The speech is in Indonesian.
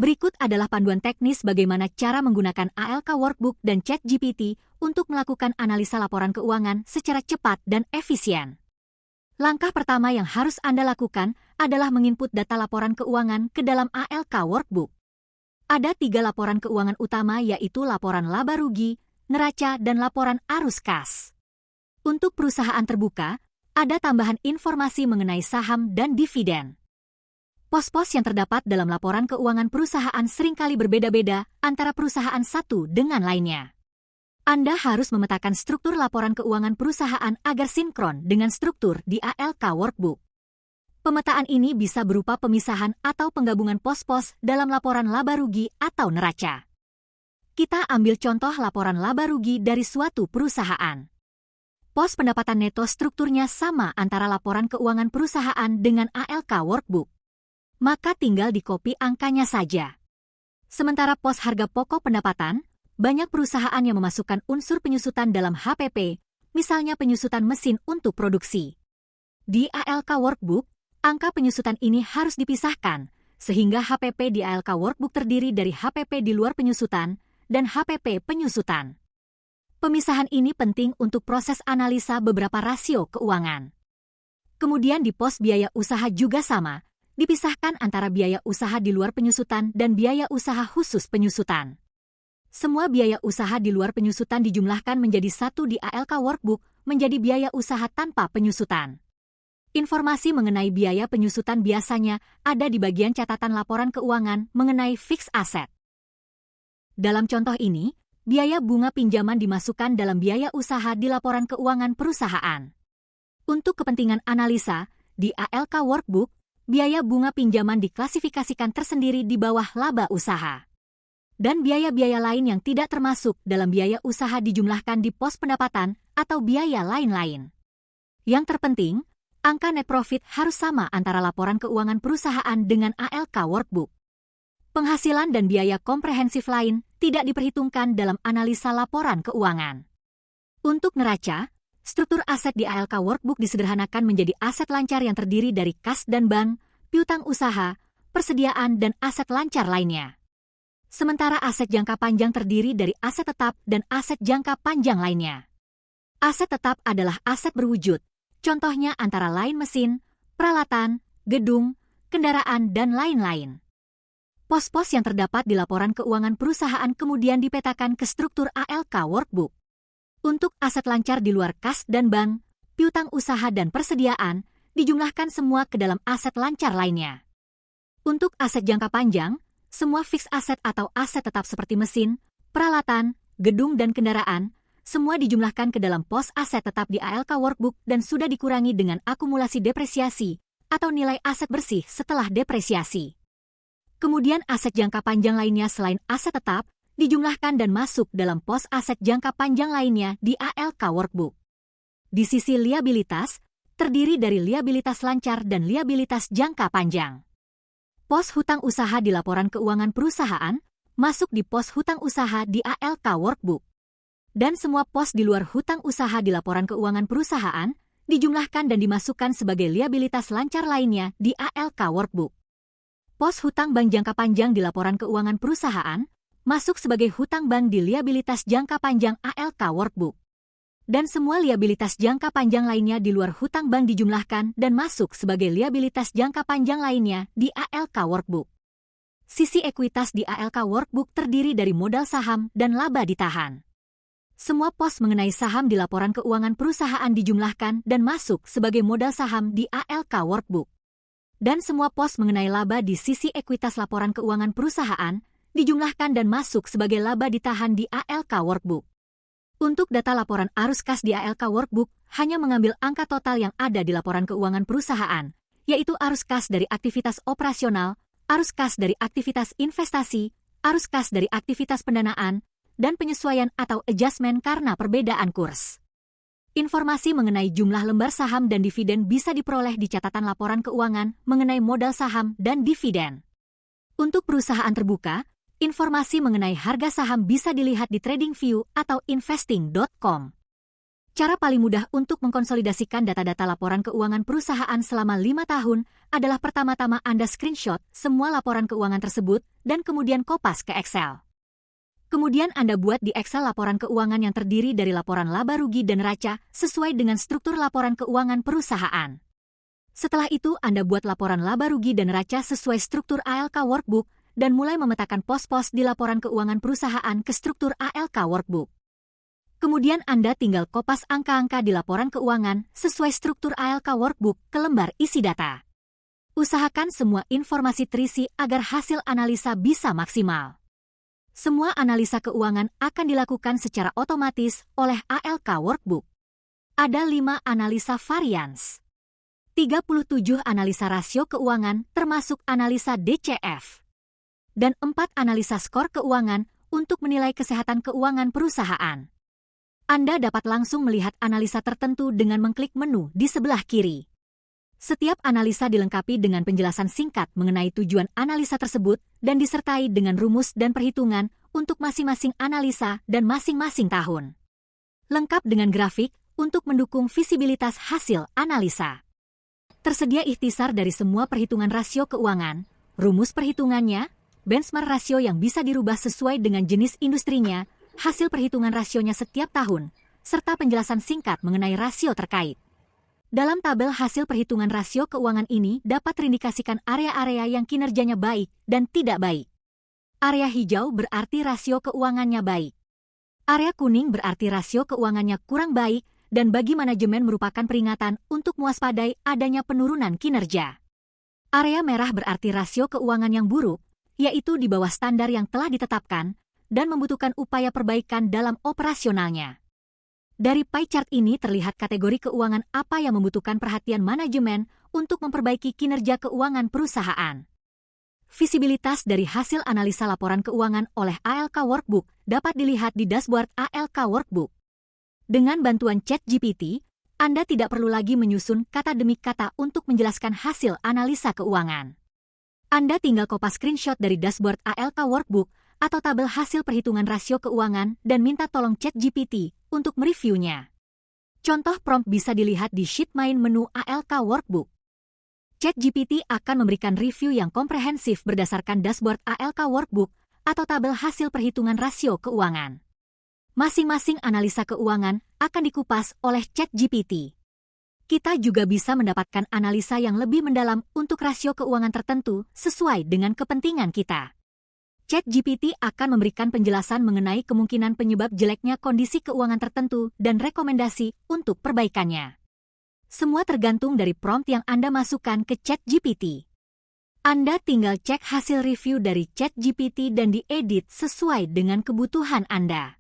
Berikut adalah panduan teknis bagaimana cara menggunakan ALK Workbook dan ChatGPT untuk melakukan analisa laporan keuangan secara cepat dan efisien. Langkah pertama yang harus Anda lakukan adalah menginput data laporan keuangan ke dalam ALK Workbook. Ada 3 laporan keuangan utama, yaitu laporan laba rugi, neraca, dan laporan arus kas. Untuk perusahaan terbuka, ada tambahan informasi mengenai saham dan dividen. Pos-pos yang terdapat dalam laporan keuangan perusahaan seringkali berbeda-beda antara perusahaan satu dengan lainnya. Anda harus memetakan struktur laporan keuangan perusahaan agar sinkron dengan struktur di ALK Workbook. Pemetaan ini bisa berupa pemisahan atau penggabungan pos-pos dalam laporan laba rugi atau neraca. Kita ambil contoh laporan laba rugi dari suatu perusahaan. Pos pendapatan neto strukturnya sama antara laporan keuangan perusahaan dengan ALK Workbook. Maka tinggal dikopi angkanya saja. Sementara pos harga pokok pendapatan, banyak perusahaan yang memasukkan unsur penyusutan dalam HPP, misalnya penyusutan mesin untuk produksi. Di ALK Workbook, angka penyusutan ini harus dipisahkan, sehingga HPP di ALK Workbook terdiri dari HPP di luar penyusutan dan HPP penyusutan. Pemisahan ini penting untuk proses analisa beberapa rasio keuangan. Kemudian di pos biaya usaha juga sama, dipisahkan antara biaya usaha di luar penyusutan dan biaya usaha khusus penyusutan. Semua biaya usaha di luar penyusutan dijumlahkan menjadi satu di ALK Workbook menjadi biaya usaha tanpa penyusutan. Informasi mengenai biaya penyusutan biasanya ada di bagian catatan laporan keuangan mengenai fixed asset. Dalam contoh ini, biaya bunga pinjaman dimasukkan dalam biaya usaha di laporan keuangan perusahaan. Untuk kepentingan analisa, di ALK Workbook, biaya bunga pinjaman diklasifikasikan tersendiri di bawah laba usaha. Dan biaya-biaya lain yang tidak termasuk dalam biaya usaha dijumlahkan di pos pendapatan atau biaya lain-lain. Yang terpenting, angka net profit harus sama antara laporan keuangan perusahaan dengan ALK Workbook. Penghasilan dan biaya komprehensif lain tidak diperhitungkan dalam analisa laporan keuangan. Untuk neraca, struktur aset di ALK Workbook disederhanakan menjadi aset lancar yang terdiri dari kas dan bank, piutang usaha, persediaan, dan aset lancar lainnya. Sementara aset jangka panjang terdiri dari aset tetap dan aset jangka panjang lainnya. Aset tetap adalah aset berwujud, contohnya antara lain mesin, peralatan, gedung, kendaraan, dan lain-lain. Pos-pos yang terdapat di laporan keuangan perusahaan kemudian dipetakan ke struktur ALK Workbook. Untuk aset lancar di luar kas dan bank, piutang usaha dan persediaan, dijumlahkan semua ke dalam aset lancar lainnya. Untuk aset jangka panjang, semua fixed asset atau aset tetap seperti mesin, peralatan, gedung dan kendaraan, semua dijumlahkan ke dalam pos aset tetap di ALK Workbook dan sudah dikurangi dengan akumulasi depresiasi atau nilai aset bersih setelah depresiasi. Kemudian aset jangka panjang lainnya selain aset tetap, dijumlahkan dan masuk dalam pos aset jangka panjang lainnya di ALK Workbook. Di sisi liabilitas, terdiri dari liabilitas lancar dan liabilitas jangka panjang. Pos hutang usaha di laporan keuangan perusahaan, masuk di pos hutang usaha di ALK Workbook. Dan semua pos di luar hutang usaha di laporan keuangan perusahaan, dijumlahkan dan dimasukkan sebagai liabilitas lancar lainnya di ALK Workbook. Pos hutang bank jangka panjang di laporan keuangan perusahaan, masuk sebagai hutang bank di liabilitas jangka panjang ALK Workbook. Dan semua liabilitas jangka panjang lainnya di luar hutang bank dijumlahkan dan masuk sebagai liabilitas jangka panjang lainnya di ALK Workbook. Sisi ekuitas di ALK Workbook terdiri dari modal saham dan laba ditahan. Semua pos mengenai saham di laporan keuangan perusahaan dijumlahkan dan masuk sebagai modal saham di ALK Workbook. Dan semua pos mengenai laba di sisi ekuitas laporan keuangan perusahaan dijumlahkan dan masuk sebagai laba ditahan di ALK Workbook. Untuk data laporan arus kas di ALK Workbook hanya mengambil angka total yang ada di laporan keuangan perusahaan, yaitu arus kas dari aktivitas operasional, arus kas dari aktivitas investasi, arus kas dari aktivitas pendanaan, dan penyesuaian atau adjustment karena perbedaan kurs. Informasi mengenai jumlah lembar saham dan dividen bisa diperoleh di catatan laporan keuangan mengenai modal saham dan dividen. Untuk perusahaan terbuka, informasi mengenai harga saham bisa dilihat di TradingView atau investing.com. Cara paling mudah untuk mengkonsolidasikan data-data laporan keuangan perusahaan selama 5 tahun adalah pertama-tama Anda screenshot semua laporan keuangan tersebut dan kemudian kopas ke Excel. Kemudian Anda buat di Excel laporan keuangan yang terdiri dari laporan laba rugi dan neraca sesuai dengan struktur laporan keuangan perusahaan. Setelah itu Anda buat laporan laba rugi dan neraca sesuai struktur ALK Workbook dan mulai memetakan pos-pos di laporan keuangan perusahaan ke struktur ALK Workbook. Kemudian Anda tinggal kopas angka-angka di laporan keuangan sesuai struktur ALK Workbook ke lembar isi data. Usahakan semua informasi terisi agar hasil analisa bisa maksimal. Semua analisa keuangan akan dilakukan secara otomatis oleh ALK Workbook. Ada 5 analisa varians, 37 analisa rasio keuangan termasuk analisa DCF, dan 4 analisa skor keuangan untuk menilai kesehatan keuangan perusahaan. Anda dapat langsung melihat analisa tertentu dengan mengklik menu di sebelah kiri. Setiap analisa dilengkapi dengan penjelasan singkat mengenai tujuan analisa tersebut dan disertai dengan rumus dan perhitungan untuk masing-masing analisa dan masing-masing tahun. Lengkap dengan grafik untuk mendukung visibilitas hasil analisa. Tersedia ikhtisar dari semua perhitungan rasio keuangan, rumus perhitungannya, benchmark rasio yang bisa dirubah sesuai dengan jenis industrinya, hasil perhitungan rasionya setiap tahun, serta penjelasan singkat mengenai rasio terkait. Dalam tabel hasil perhitungan rasio keuangan ini dapat terindikasikan area-area yang kinerjanya baik dan tidak baik. Area hijau berarti rasio keuangannya baik. Area kuning berarti rasio keuangannya kurang baik dan bagi manajemen merupakan peringatan untuk mewaspadai adanya penurunan kinerja. Area merah berarti rasio keuangan yang buruk, yaitu di bawah standar yang telah ditetapkan, dan membutuhkan upaya perbaikan dalam operasionalnya. Dari pie chart ini terlihat kategori keuangan apa yang membutuhkan perhatian manajemen untuk memperbaiki kinerja keuangan perusahaan. Visibilitas dari hasil analisa laporan keuangan oleh ALK Workbook dapat dilihat di dashboard ALK Workbook. Dengan bantuan ChatGPT, Anda tidak perlu lagi menyusun kata demi kata untuk menjelaskan hasil analisa keuangan. Anda tinggal kopas screenshot dari dashboard ALK Workbook atau tabel hasil perhitungan rasio keuangan dan minta tolong ChatGPT untuk mereviewnya. Contoh prompt bisa dilihat di sheet main menu ALK Workbook. ChatGPT akan memberikan review yang komprehensif berdasarkan dashboard ALK Workbook atau tabel hasil perhitungan rasio keuangan. Masing-masing analisa keuangan akan dikupas oleh ChatGPT. Kita juga bisa mendapatkan analisa yang lebih mendalam untuk rasio keuangan tertentu sesuai dengan kepentingan kita. ChatGPT akan memberikan penjelasan mengenai kemungkinan penyebab jeleknya kondisi keuangan tertentu dan rekomendasi untuk perbaikannya. Semua tergantung dari prompt yang Anda masukkan ke ChatGPT. Anda tinggal cek hasil review dari ChatGPT dan diedit sesuai dengan kebutuhan Anda.